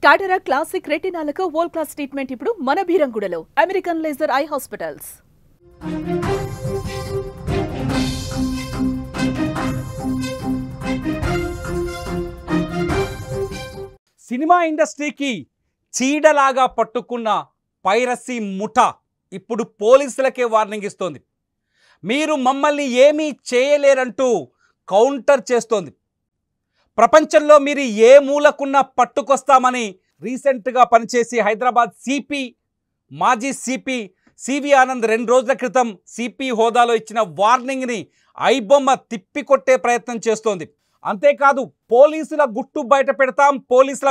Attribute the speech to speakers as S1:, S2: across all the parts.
S1: Cataract classic రెటినాలకు world class treatment ఇప్పుడు మన బీరంగూడలో American laser eye hospitals.
S2: Cinema ఇండస్ట్రీకి చీడలాగా పట్టుకున్న పైరసీ ముఠా ఇప్పుడు పోలీసులకే వార్నింగ్ ఇస్తోంది. మీరు మమ్మల్ని ఏమీ చేయలేరంటూ కౌంటర్ చేస్తోంది. ప్రపంచంలో మీరు ఏ మూలకున్నా పట్టుకొస్తామని రీసెంట్గా పనిచేసి హైదరాబాద్ మాజీ సిపి సివి ఆనంద్ 2 రోజుల క్రితం సిపి హోదాలో ఇచ్చిన వార్నింగ్ని ఐబొమ్మ తిప్పికొట్టే ప్రయత్నం చేస్తోంది. అంతేకాదు పోలీసుల గుట్టు బయట పెడతాం, పోలీసుల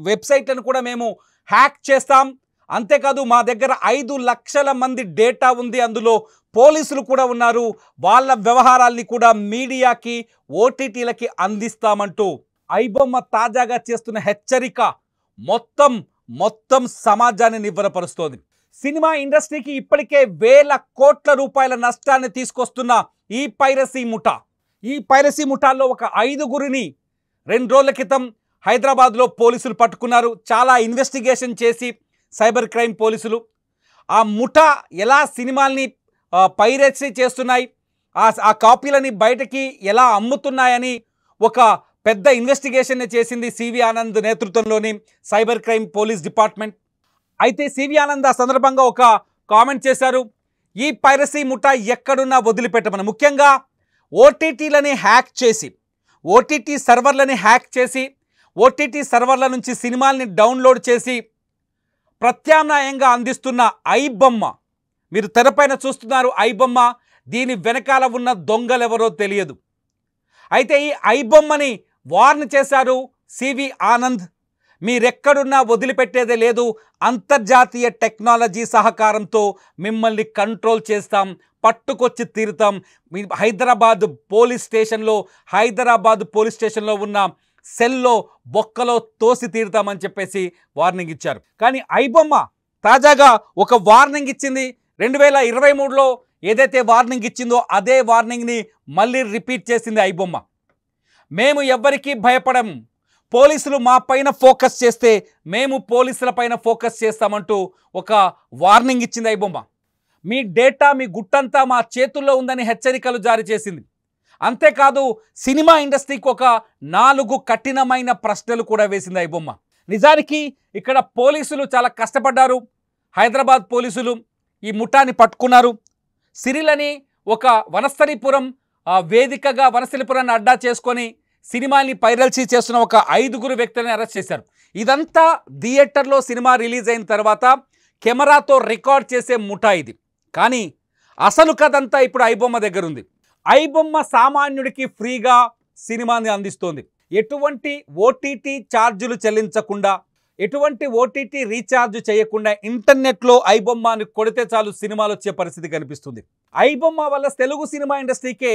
S2: వెబ్సైట్లను కూడా మేము హ్యాక్ చేస్తాం, అంతేకాదు మా దగ్గర 5 లక్షల మంది డేటా ఉంది, అందులో పోలీసులు కూడా ఉన్నారు, వాళ్ళ వ్యవహారాల్ని కూడా మీడియాకి ఓటీటీలకి అందిస్తామంటూ ఐబొమ్మ తాజాగా చేస్తున్న హెచ్చరిక మొత్తం సమాజాన్ని నివ్వెరపరుస్తోంది. సినిమా ఇండస్ట్రీకి ఇప్పటికే వేల కోట్ల రూపాయల నష్టాన్ని తీసుకొస్తున్న ఈ పైరసీ ముఠాల్లో ఒక 5గురిని 2 రోజుల క్రితం హైదరాబాద్లో పోలీసులు పట్టుకున్నారు. చాలా ఇన్వెస్టిగేషన్ చేసి సైబర్ క్రైమ్ పోలీసులు ఆ ముఠా ఎలా సినిమాల్ని పైరసీ చేస్తున్నాయి, ఆ కాపీలని బయటకి ఎలా అమ్ముతున్నాయని ఒక పెద్ద ఇన్వెస్టిగేషన్ చేసింది సివి ఆనంద్ నేతృత్వంలోని సైబర్ క్రైమ్ పోలీస్ డిపార్ట్మెంట్. అయితే సివి ఆనంద్ ఆ సందర్భంగా ఒక కామెంట్ చేశారు. ఈ పైరసీ ముఠా ఎక్కడున్నా వదిలిపెట్టమని, ముఖ్యంగా ఓటీటీలని హ్యాక్ చేసి ఓటీటీ సర్వర్ల నుంచి సినిమాల్ని డౌన్లోడ్ చేసి ప్రత్యామ్నాయంగా అందిస్తున్న ఐబొమ్మ, మీరు తెరపైన చూస్తున్నారు ఐబొమ్మ, దీని వెనకాల ఉన్న దొంగలెవరో తెలియదు. అయితే ఈ ఐబొమ్మని వార్న్ చేశారు సివి ఆనంద్, మీరెక్కడున్నా వదిలిపెట్టేదే లేదు, అంతర్జాతీయ టెక్నాలజీ సహకారంతో మిమ్మల్ని కంట్రోల్ చేస్తాం, పట్టుకొచ్చి తీరుతాం, హైదరాబాద్ పోలీస్ స్టేషన్లో ఉన్న సెల్లో బొక్కలో తోసి తీరుతామని చెప్పేసి వార్నింగ్ ఇచ్చారు. కానీ ఐబొమ్మ తాజాగా ఒక వార్నింగ్ ఇచ్చింది. 2023లో ఏదైతే వార్నింగ్ ఇచ్చిందో అదే వార్నింగ్ని మళ్ళీ రిపీట్ చేసింది ఐబొమ్మ. మేము ఎవ్వరికీ భయపడం, పోలీసులు మా పైన ఫోకస్ చేస్తే మేము పోలీసుల పైన ఫోకస్ చేస్తామంటూ ఒక వార్నింగ్ ఇచ్చింది ఐబొమ్మ. మీ డేటా, మీ గుట్టంతా మా చేతుల్లో ఉందని హెచ్చరికలు జారీ చేసింది. అంతేకాదు సినిమా ఇండస్ట్రీకి ఒక 4 కఠినమైన ప్రశ్నలు కూడా వేసింది ఐబొమ్మ. నిజానికి ఇక్కడ పోలీసులు చాలా కష్టపడ్డారు. హైదరాబాద్ పోలీసులు ఈ ముఠాని పట్టుకున్నారు. సిరిలని ఒక వనస్థలిపురం వేదికగా వనస్థలిపురాన్ని అడ్డా చేసుకొని సినిమాని పైరసీ చేస్తున్న ఒక 5గురు వ్యక్తులను అరెస్ట్ చేశారు. ఇదంతా థియేటర్లో సినిమా రిలీజ్ అయిన తర్వాత కెమెరాతో రికార్డ్ చేసే ముఠా ఇది. కానీ అసలు కథంతా ఇప్పుడు ఐబొమ్మ దగ్గర ఉంది. ఐబొమ్మ సామాన్యుడికి ఫ్రీగా సినిమాని అందిస్తోంది. ఎటువంటి ఓటీటీ ఛార్జీలు చెల్లించకుండా, ఎటువంటి ఓటీటీ రీఛార్జ్ చేయకుండా ఇంటర్నెట్లో ఐబొమ్మని కొడితే చాలు సినిమాలు వచ్చే పరిస్థితి కనిపిస్తుంది. ఐబొమ్మ వల్ల తెలుగు సినిమా ఇండస్ట్రీకే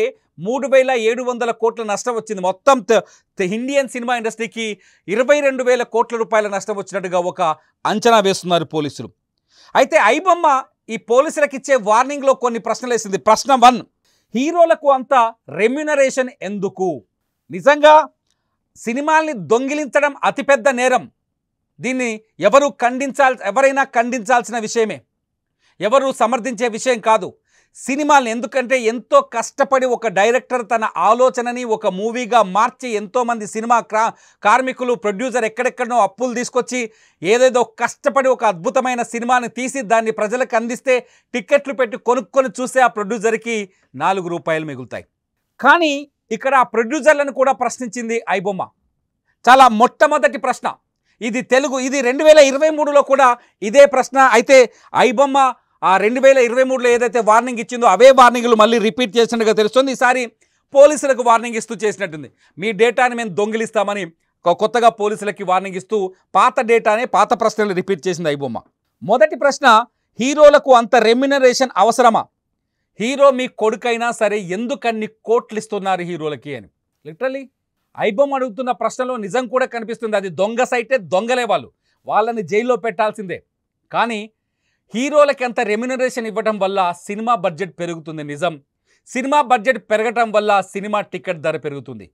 S2: 3,700 కోట్ల నష్టం వచ్చింది. మొత్తం ఇండియన్ సినిమా ఇండస్ట్రీకి 22,000 కోట్ల రూపాయల నష్టం వచ్చినట్టుగా ఒక అంచనా వేస్తున్నారు పోలీసులు. అయితే ఐబొమ్మ ఈ పోలీసులకు ఇచ్చే వార్నింగ్లో కొన్ని ప్రశ్నలు వేసింది. ప్రశ్న 1, హీరోలకు అంత రెమ్యునరేషన్ ఎందుకు? నిజంగా సినిమాల్ని దొంగిలించడం అతిపెద్ద నేరం. దీన్ని ఎవరైనా ఖండించాల్సిన విషయమే, ఎవరు సమర్థించే విషయం కాదు. సినిమాల్ని ఎందుకంటే ఎంతో కష్టపడి ఒక డైరెక్టర్ తన ఆలోచనని ఒక మూవీగా మార్చి ఎంతోమంది సినిమా కార్మికులు, ప్రొడ్యూసర్ ఎక్కడెక్కడనో అప్పులు తీసుకొచ్చి ఏదేదో కష్టపడి ఒక అద్భుతమైన సినిమాని తీసి దాన్ని ప్రజలకు అందిస్తే టిక్కెట్లు పెట్టి కొనుక్కొని చూస్తే ఆ ప్రొడ్యూసర్కి 4 రూపాయలు మిగులుతాయి. కానీ ఇక్కడ ఆ ప్రొడ్యూసర్లను కూడా ప్రశ్నించింది ఐబొమ్మ. చాలా మొట్టమొదటి ప్రశ్న ఇది 2023లో కూడా ఇదే ప్రశ్న. అయితే ఐబొమ్మ ఆ 2023లో ఏదైతే వార్నింగ్ ఇచ్చిందో అవే వార్నింగ్లు మళ్ళీ రిపీట్ చేసినట్టుగా తెలుస్తుంది. ఈసారి పోలీసులకు వార్నింగ్ ఇస్తూ చేసినట్టుంది. మీ డేటాని మేము దొంగిలిస్తామని కొత్తగా పోలీసులకి వార్నింగ్ ఇస్తూ పాత ప్రశ్నలు రిపీట్ చేసింది ఐబొమ్మ. మొదటి ప్రశ్న, హీరోలకు అంత రెమ్యునరేషన్ అవసరమా? హీరో మీ కొడుకైనా సరే ఎందుకన్ని కోట్లు ఇస్తున్నారు హీరోలకి అని లిటరలీ ఐబొమ్మ అడుగుతున్న ప్రశ్నలో నిజం కూడా కనిపిస్తుంది. అది దొంగ సైటే, దొంగలే వాళ్ళని జైల్లో పెట్టాల్సిందే. కానీ హీరోలకి అంత రెమ్యునరేషన్ ఇవ్వడం వల్ల సినిమా బడ్జెట్ పెరుగుతుంది. నిజం, సినిమా బడ్జెట్ పెరగటం వల్ల సినిమా టికెట్ ధర పెరుగుతుంది.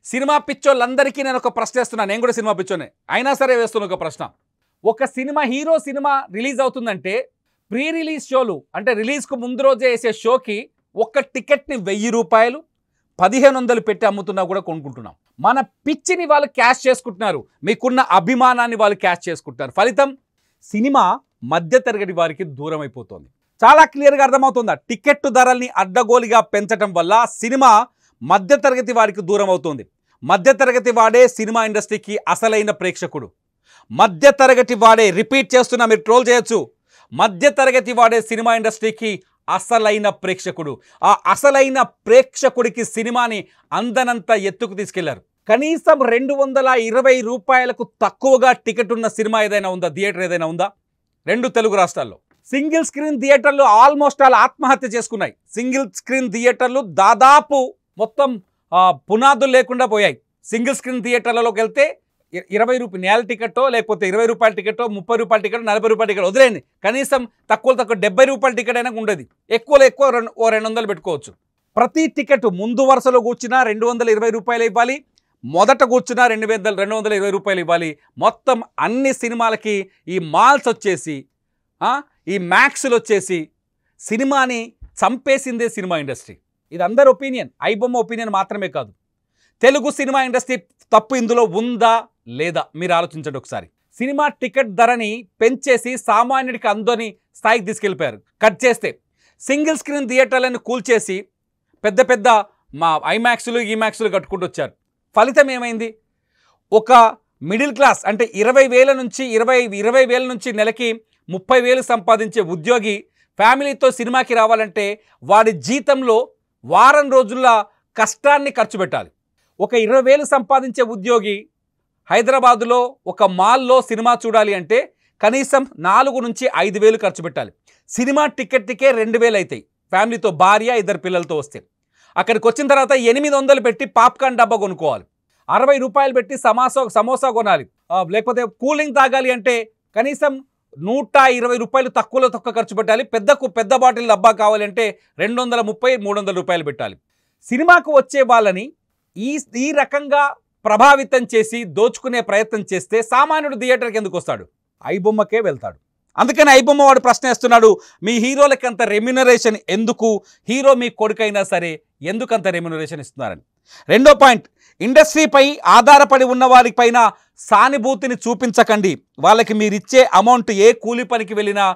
S2: సినిమా పిచ్చోళ్ళందరికీ నేను ఒక ప్రశ్న వేస్తున్నాను, నేను కూడా సినిమా పిచ్చోనే అయినా సరే వేస్తున్నా ఒక ప్రశ్న. ఒక సినిమా హీరో సినిమా రిలీజ్ అవుతుందంటే ప్రీ రిలీజ్ షోలు అంటే రిలీజ్కు ముందు రోజే వేసే షోకి ఒక్క టికెట్ని 1000 రూపాయలు 1500 పెట్టి అమ్ముతున్నా కూడా కొనుక్కుంటున్నాం. మన పిచ్చిని వాళ్ళు క్యాష్ చేసుకుంటున్నారు, మీకున్న అభిమానాన్ని వాళ్ళు క్యాష్ చేసుకుంటున్నారు. ఫలితం సినిమా మధ్యతరగతి వారికి దూరం అయిపోతుంది. చాలా క్లియర్గా అర్థమవుతుందా? టికెట్ ధరల్ని అడ్డగోలుగా పెంచడం వల్ల సినిమా మధ్యతరగతి వారికి దూరం అవుతుంది. మధ్యతరగతి వాడే సినిమా ఇండస్ట్రీకి అసలైన ప్రేక్షకుడు. మధ్యతరగతి వాడే, రిపీట్ చేస్తున్నా, మీరు ట్రోల్ చేయొచ్చు, మధ్యతరగతి వాడే సినిమా ఇండస్ట్రీకి అసలైన ప్రేక్షకుడు. ఆ అసలైన ప్రేక్షకుడికి సినిమాని అందనంత ఎత్తుకు తీసుకెళ్లారు. కనీసం 220 రూపాయలకు తక్కువగా టికెట్ ఉన్న సినిమా ఏదైనా ఉందా? థియేటర్ ఏదైనా ఉందా? 2 తెలుగు రాష్ట్రాల్లో సింగిల్ స్క్రీన్ థియేటర్లు ఆల్మోస్ట్ ఆల్ ఆత్మహత్య చేసుకున్నాయి. సింగిల్ స్క్రీన్ థియేటర్లు దాదాపు మొత్తం పునాదులు లేకుండా పోయాయి. సింగిల్ స్క్రీన్ థియేటర్లలోకి వెళ్తే 20 రూపాయలు నేల టికెట్టో, లేకపోతే 20 రూపాయల టికెట్టో, 30 రూపాయల టికెట్, 40 రూపాయల టికెట్ వదిలేండి, కనీసం తక్కువ 70 రూపాయల టికెట్ అయినా ఉండేది. ఎక్కువలో ఎక్కువ 200 పెట్టుకోవచ్చు. ప్రతి టికెట్ ముందు వరుసలో కూర్చున్నా 220 రూపాయలు ఇవ్వాలి, మొదట కూర్చున్నా 220 రూపాయలు ఇవ్వాలి. మొత్తం అన్ని సినిమాలకి ఈ మాల్స్ వచ్చేసి, ఈ మ్యాక్స్లు వచ్చేసి సినిమాని చంపేసిందే సినిమా ఇండస్ట్రీ. ఇది అందరి ఒపీనియన్, ఐబొమ్మ ఒపీనియన్ మాత్రమే కాదు. తెలుగు సినిమా ఇండస్ట్రీ తప్పు ఇందులో ఉందా లేదా మీరు ఆలోచించండి ఒకసారి. సినిమా టికెట్ ధరని పెంచేసి సామాన్యుడికి అందని స్థాయికి తీసుకెళ్ళిపోయారు. కట్ చేస్తే సింగిల్ స్క్రీన్ థియేటర్లను కూల్చేసి పెద్ద పెద్ద ఐమాక్స్లు ఈమాక్స్లు కట్టుకుంటూ వచ్చారు. ఫలితం ఏమైంది? ఒక మిడిల్ క్లాస్ అంటే 20,000 నుంచి నెలకి 30,000 సంపాదించే ఉద్యోగి ఫ్యామిలీతో సినిమాకి రావాలంటే వాడి జీతంలో వారం రోజుల కష్టాన్ని ఖర్చు పెట్టాలి. ఒక 20,000 సంపాదించే ఉద్యోగి హైదరాబాదులో ఒక మాల్లో సినిమా చూడాలి అంటే కనీసం 4 నుంచి 5,000 ఖర్చు పెట్టాలి. సినిమా టికెట్కే 2,000 అవుతాయి ఫ్యామిలీతో, భార్య 2 పిల్లలతో వస్తే. అక్కడికి వచ్చిన తర్వాత 800 పెట్టి పాప్కార్న్ డబ్బా కొనుక్కోవాలి, 60 రూపాయలు పెట్టి సమోసా కొనాలి, లేకపోతే కూలింగ్ తాగాలి అంటే కనీసం 120 రూపాయలు తక్కువలో తక్కువ ఖర్చు పెట్టాలి. పెద్ద బాటిల్ డబ్బా కావాలంటే 230-300 రూపాయలు పెట్టాలి. సినిమాకు వచ్చే వాళ్ళని ఈ రకంగా ప్రభావితం చేసి దోచుకునే ప్రయత్నం చేస్తే సామాన్యుడు థియేటర్కి ఎందుకు వస్తాడు? ఐబొమ్మకే వెళ్తాడు. అందుకని ఐబొమ్మ వాడు ప్రశ్న వేస్తున్నాడు, మీ హీరోలకి అంత రెమ్యునరేషన్ ఎందుకు? హీరో మీ కొడుకైనా సరే ఎందుకంత రెమ్యునరేషన్ ఇస్తున్నారని. రెండో పాయింట్, ఇండస్ట్రీపై ఆధారపడి ఉన్న వారిపైన సానుభూతిని చూపించకండి. వాళ్ళకి మీరిచ్చే అమౌంట్ ఏ కూలి పనికి వెళ్ళినా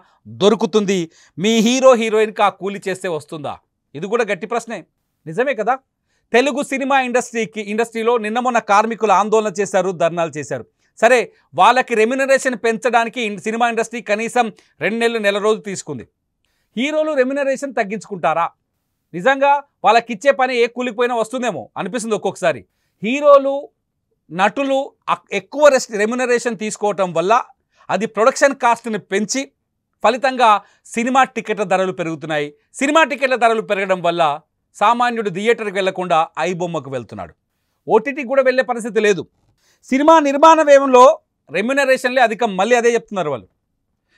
S2: దొరుకుతుంది. మీ హీరోయిన్కి ఆ కూలి చేస్తే వస్తుందా? ఇది కూడా గట్టి ప్రశ్నే, నిజమే కదా. తెలుగు సినిమా ఇండస్ట్రీలో నిన్న మొన్న కార్మికులు ఆందోళన చేశారు, ధర్నాలు చేశారు. సరే, వాళ్ళకి రెమ్యునరేషన్ పెంచడానికి సినిమా ఇండస్ట్రీ కనీసం 2 నెలలు నెల రోజు తీసుకుంది. హీరోలు రెమ్యునరేషన్ తగ్గించుకుంటారా? నిజంగా వాళ్ళకి ఇచ్చే పని ఏ కూలిపోయినా వస్తుందేమో అనిపిస్తుంది ఒక్కొక్కసారి. హీరోలు నటులు ఎక్కువ రెమ్యునరేషన్ తీసుకోవటం వల్ల అది ప్రొడక్షన్ కాస్ట్ని పెంచి ఫలితంగా సినిమా టికెట్ల ధరలు పెరుగుతున్నాయి. సినిమా టికెట్ల ధరలు పెరగడం వల్ల సామాన్యుడు థియేటర్కి వెళ్లకుండా ఐబొమ్మకు వెళ్తున్నాడు. ఓటీటీకి కూడా వెళ్ళే పరిస్థితి లేదు. సినిమా నిర్మాణ వ్యయంలో రెమ్యునరేషన్లే అధికం. మళ్ళీ అదే చెప్తున్నారు వాళ్ళు.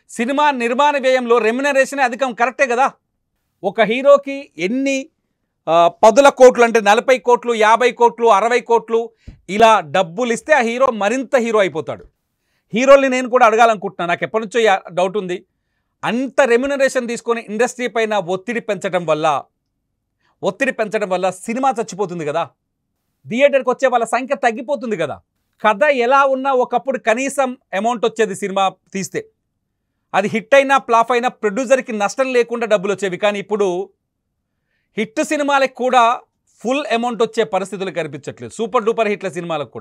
S2: సినిమా నిర్మాణ వ్యయంలో రెమ్యునరేషనే అధికం, కరెక్టే కదా. ఒక హీరోకి ఎన్ని 10 కోట్లు అంటే 40 కోట్లు, 50 కోట్లు, 60 కోట్లు ఇలా డబ్బులు ఇస్తే ఆ హీరో మరింత హీరో అయిపోతాడు. హీరోల్ని నేను కూడా అడగాలనుకుంటున్నాను, నాకు ఎప్పటి నుంచో డౌట్ ఉంది. అంత రెమ్యునరేషన్ తీసుకొని ఇండస్ట్రీ పైన ఒత్తిడి పెంచడం వల్ల సినిమా చచ్చిపోతుంది కదా. థియేటర్కి వచ్చే వాళ్ళ సంఖ్య తగ్గిపోతుంది కదా. కథ ఎలా ఉన్నా ఒకప్పుడు కనీసం అమౌంట్ వచ్చేది సినిమా తీస్తే. అది హిట్ అయినా ఫ్లాప్ అయినా ప్రొడ్యూసర్కి నష్టం లేకుండా డబ్బులు వచ్చేవి. కానీ ఇప్పుడు హిట్ సినిమాలకు కూడా ఫుల్ అమౌంట్ వచ్చే పరిస్థితులు కనిపించట్లేదు. సూపర్ డూపర్ హిట్ సినిమాలకు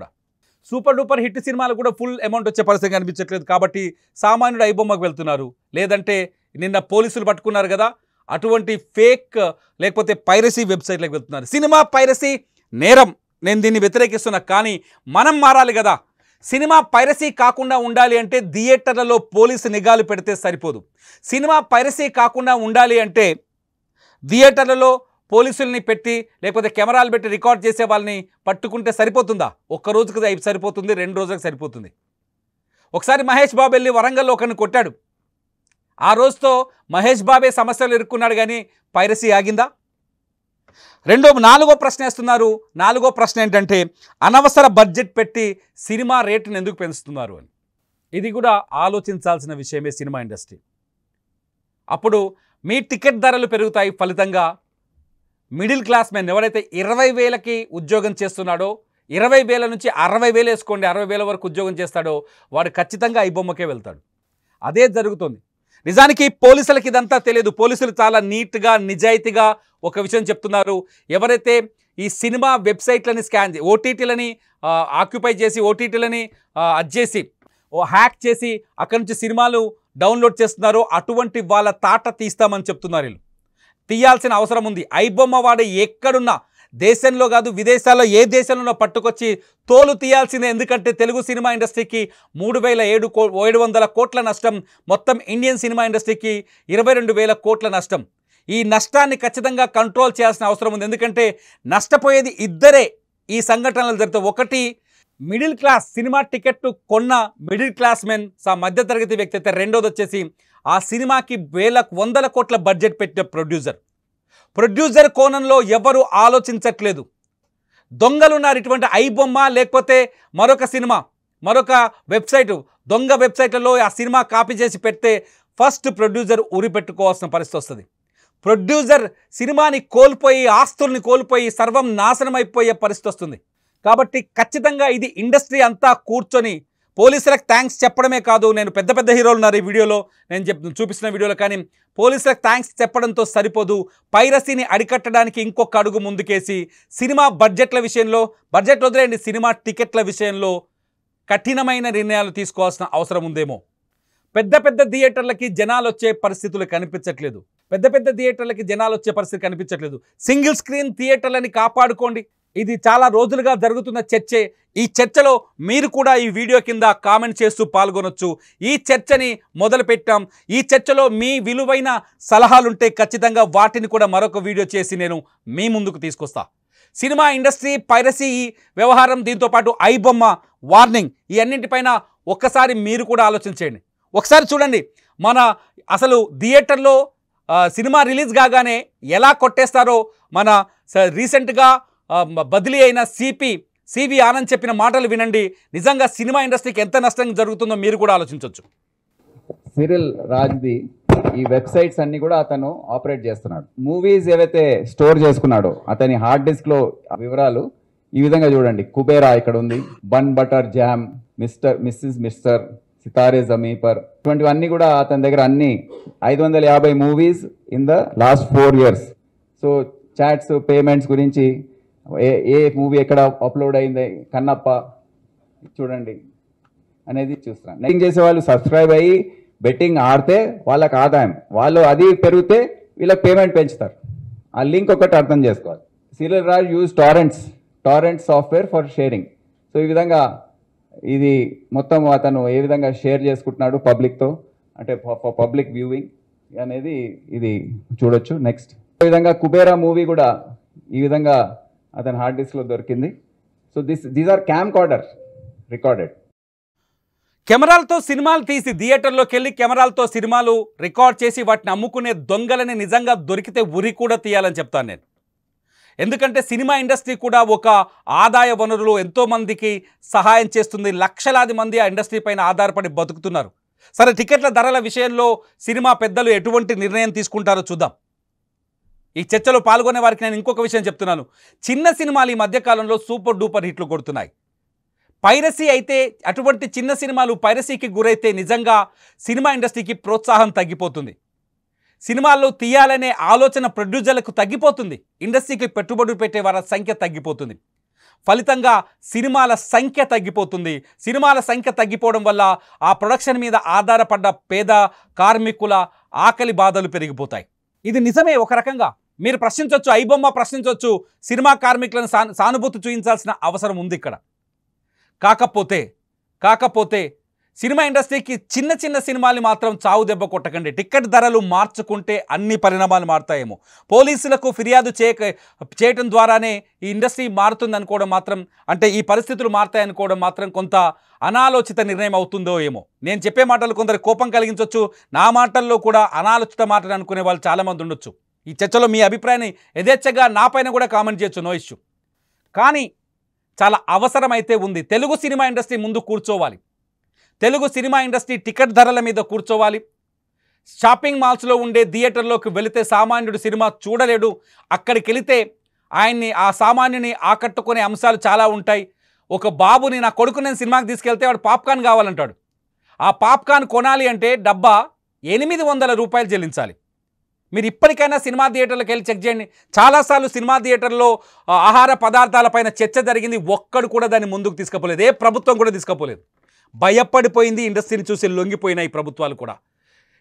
S2: కూడా ఫుల్ అమౌంట్ వచ్చే పరిస్థితి కనిపించట్లేదు. కాబట్టి సామాన్యుడు ఐబొమ్మకు వెళ్తున్నారు. లేదంటే నిన్న పోలీసులు పట్టుకున్నారు కదా, అటువంటి ఫేక్ లేకపోతే పైరసీ వెబ్సైట్లకు వెళ్తున్నారు. సినిమా పైరసీ నేరం, నేను దీన్ని వ్యతిరేకిస్తున్నా. కానీ మనం మారాలి కదా. సినిమా పైరసీ కాకుండా ఉండాలి అంటే థియేటర్లలో పోలీసు నిఘాలు పెడితే సరిపోదు. సినిమా పైరసీ కాకుండా ఉండాలి అంటే థియేటర్లలో పోలీసుల్ని పెట్టి లేకపోతే కెమెరాలు పెట్టి రికార్డ్ చేసే వాళ్ళని పట్టుకుంటే సరిపోతుందా? ఒక్క రోజుకి సరిపోతుంది, 2 రోజులకు సరిపోతుంది. ఒకసారి మహేష్ బాబు వెళ్ళి వరంగల్లో ఒకరిని కొట్టాడు. ఆ రోజుతో మహేష్ బాబే సమస్యలు ఇరుక్కున్నాడు, కానీ పైరసీ ఆగిందా? నాలుగో ప్రశ్న వేస్తున్నారు. నాలుగో ప్రశ్న ఏంటంటే అనవసర బడ్జెట్ పెట్టి సినిమా రేటును ఎందుకు పెంచుతున్నారు అని. ఇది కూడా ఆలోచించాల్సిన విషయమే సినిమా ఇండస్ట్రీ. అప్పుడు మీ టికెట్ ధరలు పెరుగుతాయి. ఫలితంగా మిడిల్ క్లాస్ మెన్ ఎవరైతే 20,000కి ఉద్యోగం చేస్తున్నాడో, 20,000 నుంచి 60,000 వేసుకోండి, 60,000 వరకు ఉద్యోగం చేస్తాడో వాడు ఖచ్చితంగా ఐబొమ్మకే వెళ్తాడు. అదే జరుగుతుంది. నిజానికి పోలీసులకి ఇదంతా తెలియదు. పోలీసులు చాలా నీట్గా నిజాయితీగా ఒక విషయం చెప్తున్నారు. ఎవరైతే ఈ సినిమా వెబ్సైట్లని స్కాన్ ఓటీటీలని ఆక్యుపై చేసి ఓటీటీలని అడ్చేసి హ్యాక్ చేసి అక్కడి నుంచి సినిమాలు డౌన్లోడ్ చేస్తున్నారో అటువంటి వాళ్ళ తాట తీస్తామని చెప్తున్నారు. వీళ్ళు తీయాల్సిన అవసరం ఉంది. ఐబొమ్మ వాడు ఎక్కడున్నా, దేశంలో కాదు విదేశాల్లో ఏ దేశంలో పట్టుకొచ్చి తోలు తీయాల్సిందే. ఎందుకంటే తెలుగు సినిమా ఇండస్ట్రీకి 3,700 కోట్ల నష్టం, మొత్తం ఇండియన్ సినిమా ఇండస్ట్రీకి 22,000 కోట్ల నష్టం. ఈ నష్టాన్ని ఖచ్చితంగా కంట్రోల్ చేయాల్సిన అవసరం ఉంది. ఎందుకంటే నష్టపోయేది ఇద్దరే ఈ సంఘటనలు జరిగితే. ఒకటి మిడిల్ క్లాస్ సినిమా టికెట్ కొన్న మిడిల్ క్లాస్ మెన్, మధ్యతరగతి వ్యక్తి అయితే. రెండోది వచ్చేసి ఆ సినిమాకి 100 కోట్ల బడ్జెట్ పెట్టిన ప్రొడ్యూసర్ కోణంలో ఎవరు ఆలోచించట్లేదు. దొంగలున్నారు. ఇటువంటి ఐబొమ్మ లేకపోతే మరొక సినిమా మరొక వెబ్సైటు దొంగ వెబ్సైట్లలో ఆ సినిమా కాపీ చేసి పెడితే ఫస్ట్ ప్రొడ్యూసర్ ఉరి పెట్టుకోవాల్సిన పరిస్థితి వస్తుంది. ప్రొడ్యూసర్ సినిమాని కోల్పోయి, ఆస్తుల్ని కోల్పోయి, సర్వం నాశనం అయిపోయే పరిస్థితి వస్తుంది. కాబట్టి ఖచ్చితంగా ఇది ఇండస్ట్రీ అంతా కూర్చొని పోలీసులకు థ్యాంక్స్ చెప్పడమే కాదు. నేను పెద్ద పెద్ద హీరోలు ఉన్నారు ఈ వీడియోలో, నేను చూపిస్తున్న వీడియోలో, కానీ పోలీసులకు థ్యాంక్స్ చెప్పడంతో సరిపోదు. పైరసీని అరికట్టడానికి ఇంకొక అడుగు ముందుకేసి సినిమా బడ్జెట్ల విషయంలో, బడ్జెట్ వదిలేండి, సినిమా టికెట్ల విషయంలో కఠినమైన నిర్ణయాలు తీసుకోవాల్సిన అవసరం ఉందేమో. పెద్ద పెద్ద థియేటర్లకి జనాలు వచ్చే పరిస్థితులు కనిపించట్లేదు. సింగిల్ స్క్రీన్ థియేటర్లని కాపాడుకోండి. ఇది చాలా రోజులుగా జరుగుతున్న చర్చే. ఈ చర్చలో మీరు కూడా ఈ వీడియో కింద కామెంట్ చేస్తూ పాల్గొనొచ్చు. ఈ చర్చని మొదలుపెట్టాం. ఈ చర్చలో మీ విలువైన సలహాలుంటే ఖచ్చితంగా వాటిని కూడా మరొక వీడియో చేసి నేను మీ ముందుకు తీసుకొస్తా. సినిమా ఇండస్ట్రీ, పైరసీ వ్యవహారం, దీంతోపాటు ఐబొమ్మ వార్నింగ్, ఈ అన్నింటిపైన ఒక్కసారి మీరు కూడా ఆలోచించండి. ఒకసారి చూడండి, మన అసలు థియేటర్లో సినిమా రిలీజ్ కాగానే ఎలా కొట్టేస్తారో మన రీసెంట్గా బదిలీ అయిన సివి ఆనంద్ చెప్పిన మాటలు వినండి. నిజంగా సినిమా ఇండస్ట్రీకి ఎంత నష్టం జరుగుతుందో మీరు కూడా ఆలోచించవచ్చు.
S3: సిరిల్ రాజ్ది ఈ వెబ్సైట్స్ అన్ని కూడా అతను ఆపరేట్ చేస్తున్నాడు. మూవీస్ ఏవైతే స్టోర్ చేసుకున్నాడో అతని హార్డ్ డిస్క్ లో వివరాలు ఈ విధంగా చూడండి. కుబేరా ఇక్కడ ఉంది, bun butter jam, mister Sitaare Zameen Par, ఇటువంటివన్నీ కూడా అతని దగ్గర అన్ని 550 movies in the last 4 years. So chats, payments గురించి ఏ మూవీ ఎక్కడ అప్లోడ్ అయింది, కన్నప్ప చూడండి అనేది చూస్తున్నాను. బెట్టింగ్ చేసే వాళ్ళు సబ్స్క్రైబ్ అయ్యి బెట్టింగ్ ఆడితే వాళ్ళకి ఆదాయం, వాళ్ళు అది పెరిగితే వీళ్ళకి పేమెంట్ పెంచుతారు. ఆ లింక్ ఒకటి అర్థం చేసుకోవాలి. Cyril Raj use torrent software for sharing. So ఈ విధంగా ఇది మొత్తం అతను ఏ విధంగా షేర్ చేసుకుంటున్నాడు పబ్లిక్తో, అంటే పబ్లిక్ వ్యూవింగ్ అనేది ఇది చూడొచ్చు. నెక్స్ట్ ఈ విధంగా కుబేరా మూవీ కూడా ఈ విధంగా అతని హార్డ్ డిస్క్లో దొరికింది. So these are recorded.
S2: కెమెరాలతో సినిమాలు తీసి థియేటర్లోకి వెళ్ళి కెమెరాలతో సినిమాలు రికార్డ్ చేసి వాటిని అమ్ముకునే దొంగలని నిజంగా దొరికితే ఉరి కూడా తీయాలని చెప్తాను నేను. ఎందుకంటే సినిమా ఇండస్ట్రీ కూడా ఒక ఆదాయ వనరులు, ఎంతోమందికి సహాయం చేస్తుంది. లక్షలాది మంది ఆ ఇండస్ట్రీ పైన ఆధారపడి బతుకుతున్నారు. సరే, టికెట్ల ధరల విషయంలో సినిమా పెద్దలు ఎటువంటి నిర్ణయం తీసుకుంటారో చూద్దాం. ఈ చర్చలో పాల్గొనే వారికి నేను ఇంకొక విషయం చెప్తున్నాను. చిన్న సినిమాలు ఈ మధ్యకాలంలో సూపర్ డూపర్ హిట్లు కొడుతున్నాయి. పైరసీ అయితే, అటువంటి చిన్న సినిమాలు పైరసీకి గురైతే నిజంగా సినిమా ఇండస్ట్రీకి ప్రోత్సాహం తగ్గిపోతుంది. సినిమాల్లో తీయాలనే ఆలోచన ప్రొడ్యూసర్లకు తగ్గిపోతుంది. ఇండస్ట్రీకి పెట్టుబడులు పెట్టే వారి సంఖ్య తగ్గిపోతుంది. ఫలితంగా సినిమాల సంఖ్య తగ్గిపోతుంది. సినిమాల సంఖ్య తగ్గిపోవడం వల్ల ఆ ప్రొడక్షన్ మీద ఆధారపడ్డ పేద కార్మికుల ఆకలి బాధలు పెరిగిపోతాయి. ఇది నిజమే. ఒక రకంగా మీరు ప్రశ్నించవచ్చు, ఐబొమ్మ ప్రశ్నించవచ్చు, సినిమా కార్మికులను సానుభూతి చూపించాల్సిన అవసరం ఉంది ఇక్కడ. కాకపోతే సినిమా ఇండస్ట్రీకి చిన్న చిన్న సినిమాలు మాత్రం చావు దెబ్బ కొట్టకండి. టికెట్ ధరలు మార్చుకుంటే అన్ని పరిణామాలు మారుతాయేమో. పోలీసులకు ఫిర్యాదు చేయటం ద్వారానే ఈ ఇండస్ట్రీ మారుతుంది అనుకోవడం మాత్రం, అంటే ఈ పరిస్థితులు మారుతాయనుకోవడం మాత్రం కొంత అనాలోచిత నిర్ణయం అవుతుందో ఏమో. నేను చెప్పే మాటలు కొందరు కోపం కలిగించవచ్చు. నా మాటల్లో కూడా అనాలోచిత మాటలు అనుకునే వాళ్ళు చాలామంది ఉండొచ్చు. ఈ చర్చలో మీ అభిప్రాయాన్ని యథేచ్ఛగా నా పైన కూడా కామెంట్ చేయొచ్చు, నో ఇష్యూ. కానీ చాలా అవసరమైతే ఉంది. తెలుగు సినిమా ఇండస్ట్రీ ముందు కూర్చోవాలి. తెలుగు సినిమా ఇండస్ట్రీ టికెట్ ధరల మీద కూర్చోవాలి. షాపింగ్ మాల్స్లో ఉండే థియేటర్లోకి వెళితే సామాన్యుడు సినిమా చూడలేడు. అక్కడికి వెళితే ఆ సామాన్యుని ఆకట్టుకునే అంశాలు చాలా ఉంటాయి. ఒక బాబుని, నా కొడుకు నేను సినిమాకి తీసుకెళ్తే వాడు పాప్కార్న్ కావాలంటాడు. ఆ పాప్కార్న్ కొనాలి అంటే డబ్బా 800 రూపాయలు చెల్లించాలి. మీరు ఇప్పటికైనా సినిమా థియేటర్లకు వెళ్ళి చెక్ చేయండి. చాలాసార్లు సినిమా థియేటర్లో ఆహార పదార్థాలపైన చర్చ జరిగింది. ఒక్కడు కూడా దాన్ని ముందుకు తీసుకుపోలేదు. ఏ ప్రభుత్వం కూడా తీసుకుపోలేదు. భయపడిపోయింది. ఇండస్ట్రీని చూసి లొంగిపోయినాయి ప్రభుత్వాలు కూడా.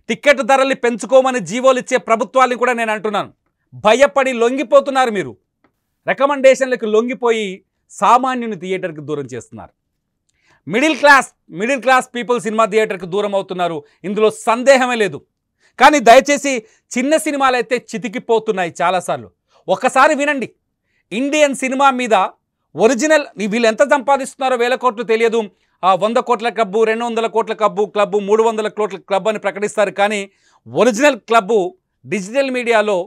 S2: టికెట్ ధరల్ని పెంచుకోమని జీవోలు ఇచ్చే ప్రభుత్వాన్ని కూడా నేను అంటున్నాను. భయపడి లొంగిపోతున్నారు. మీరు రికమెండేషన్లకు లొంగిపోయి సామాన్యుని థియేటర్కి దూరం చేస్తున్నారు. మిడిల్ క్లాస్ పీపుల్ సినిమా థియేటర్కి దూరం అవుతున్నారు. ఇందులో సందేహమే లేదు. కానీ దయచేసి చిన్న సినిమాలు అయితే చితికిపోతున్నాయి చాలాసార్లు. ఒక్కసారి వినండి. ఇండియన్ సినిమా మీద ఒరిజినల్ వీళ్ళు ఎంత సంపాదిస్తున్నారో 1000 కోట్లు తెలియదు. 100 కోట్ల క్లబ్బు, 200 కోట్ల క్లబ్బు, 300 కోట్ల క్లబ్ అని ప్రకటిస్తారు. కానీ ఒరిజినల్ క్లబ్బు డిజిటల్ మీడియాలో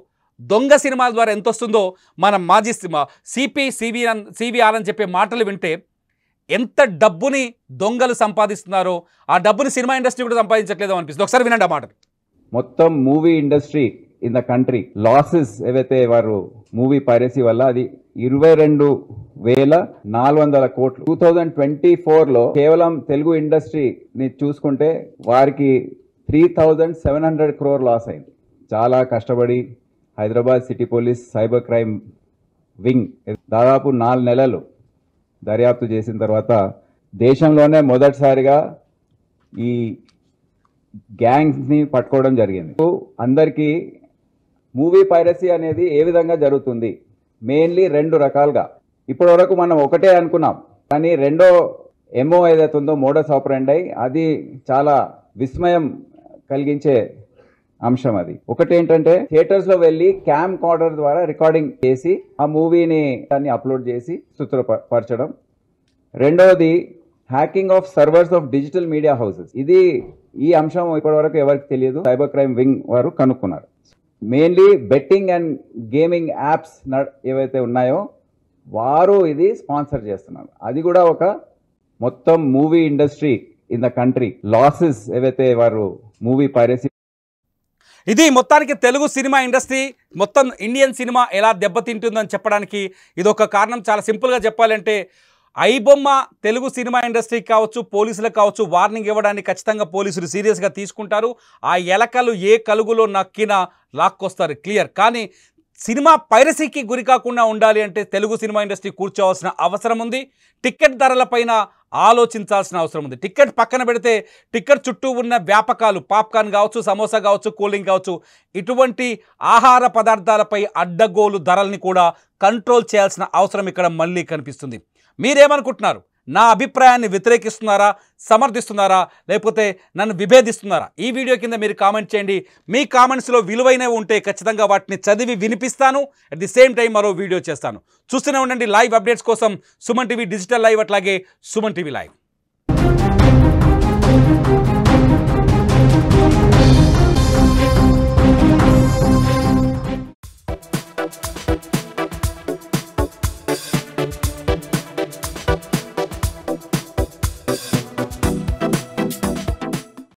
S2: దొంగ సినిమాల ద్వారా ఎంత వస్తుందో మన మాజీ సివిఆర్ అని చెప్పే మాటలు వింటే ఎంత డబ్బుని దొంగలు సంపాదిస్తున్నారో ఆ డబ్బుని సినిమా ఇండస్ట్రీ కూడా సంపాదించట్లేదో అనిపిస్తుంది. ఒకసారి వినండి ఆ మాటలు.
S3: మొత్తం movie industry in the country losses ఏవైతే వారు మూవీ పైరసీ వల్ల అది 22,400 కోట్లు. 2024లో కేవలం తెలుగు ఇండస్ట్రీని చూసుకుంటే వారికి 3,700 crore లాస్ అయింది. చాలా కష్టపడి Hyderabad city police cyber crime wing దాదాపు 4 నెలలు దర్యాప్తు చేసిన తర్వాత దేశంలోనే మొదటిసారిగా ఈ గ్యాంగ్స్ని పట్టుకోవడం జరిగింది. అందరికీ మూవీ పైరసీ అనేది ఏ విధంగా జరుగుతుంది? మెయిన్లీ 2 రకాలుగా. ఇప్పటి వరకు మనం ఒకటే అనుకున్నాం, కానీ రెండో ఎంఓ ఏదైతే ఉందో మోడస్ ఆపరెండి, అది చాలా విస్మయం కలిగించే అంశం. అది ఒకటి ఏంటంటే థియేటర్స్ లో వెళ్ళి క్యామ్ కార్డర్ ద్వారా రికార్డింగ్ చేసి ఆ మూవీని దాన్ని అప్లోడ్ చేసి చిత్రపరచడం. రెండవది hacking of servers of digital media houses. ఈ అంశం ఇప్పటి వరకు ఎవరికి తెలియదు. సైబర్ క్రైమ్ వింగ్ వారు కనుక్కున్నారు. Mainly betting and gaming apps ఏవైతే ఉన్నాయో వారు ఇది స్పాన్సర్ చేస్తున్నారు. అది కూడా ఒక మొత్తం movie industry in the country losses ఏవైతే వారు మూవీ పైరసీ.
S2: ఇది మొత్తానికి తెలుగు సినిమా ఇండస్ట్రీ, మొత్తం ఇండియన్ సినిమా ఎలా దెబ్బతింటుందని చెప్పడానికి ఇదొక కారణం. చాలా సింపుల్గా చెప్పాలంటే ఐబొమ్మ తెలుగు సినిమా ఇండస్ట్రీకి కావచ్చు, పోలీసులకు కావచ్చు వార్నింగ్ ఇవ్వడానికి ఖచ్చితంగా పోలీసులు సీరియస్గా తీసుకుంటారు. ఆ ఎలకలు ఏ కలుగులో నక్కినా లాక్కొస్తారు, క్లియర్. కానీ సినిమా పైరసీకి గురి కాకుండా ఉండాలి అంటే తెలుగు సినిమా ఇండస్ట్రీ కూర్చోవాల్సిన అవసరం ఉంది. టికెట్ ధరలపైన ఆలోచించాల్సిన అవసరం ఉంది. టికెట్ పక్కన పెడితే టికెట్ చుట్టూ ఉన్న వ్యాపకాలు, పాప్కార్న్ కావచ్చు, సమోసా కావచ్చు, కూల్ డ్రింక్ కావచ్చు, ఇటువంటి ఆహార పదార్థాలపై అడ్డగోలు ధరల్ని కూడా కంట్రోల్ చేయాల్సిన అవసరం ఇక్కడ మళ్ళీ కనిపిస్తుంది. మీరేమనుకుంటున్నారు? నా అభిప్రాయాన్ని వ్యతిరేకిస్తున్నారా, సమర్థిస్తున్నారా, లేకపోతే నన్ను విభేదిస్తున్నారా? ఈ వీడియో కింద మీరు కామెంట్ చేయండి. మీ కామెంట్స్లో విలువైనవి ఉంటే ఖచ్చితంగా వాటిని చదివి వినిపిస్తాను. అట్ ది సేమ్ టైం మరో వీడియో చేస్తాను. చూస్తూనే ఉండండి లైవ్ అప్డేట్స్ కోసం సుమన్ టీవీ డిజిటల్ లైవ్, అట్లాగే సుమన్ టీవీ లైవ్.